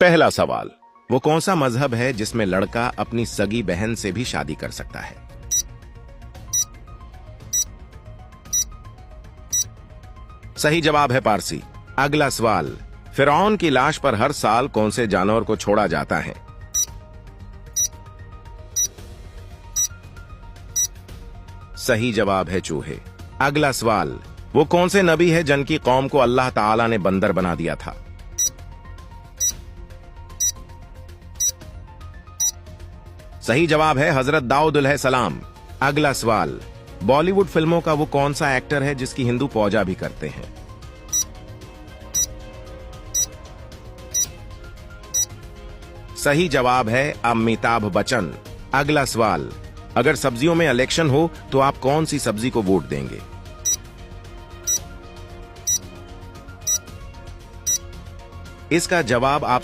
पहला सवाल, वो कौन सा मजहब है जिसमें लड़का अपनी सगी बहन से भी शादी कर सकता है? सही जवाब है पारसी। अगला सवाल, फिरौन की लाश पर हर साल कौन से जानवर को छोड़ा जाता है? सही जवाब है चूहे। अगला सवाल, वो कौन से नबी है जिनकी कौम को अल्लाह ताला ने बंदर बना दिया था? सही जवाब है हजरत दाऊद अलैहिस्सलाम। अगला सवाल, बॉलीवुड फिल्मों का वो कौन सा एक्टर है जिसकी हिंदू पूजा भी करते हैं? सही जवाब है अमिताभ बच्चन। अगला सवाल, अगर सब्जियों में इलेक्शन हो तो आप कौन सी सब्जी को वोट देंगे? इसका जवाब आप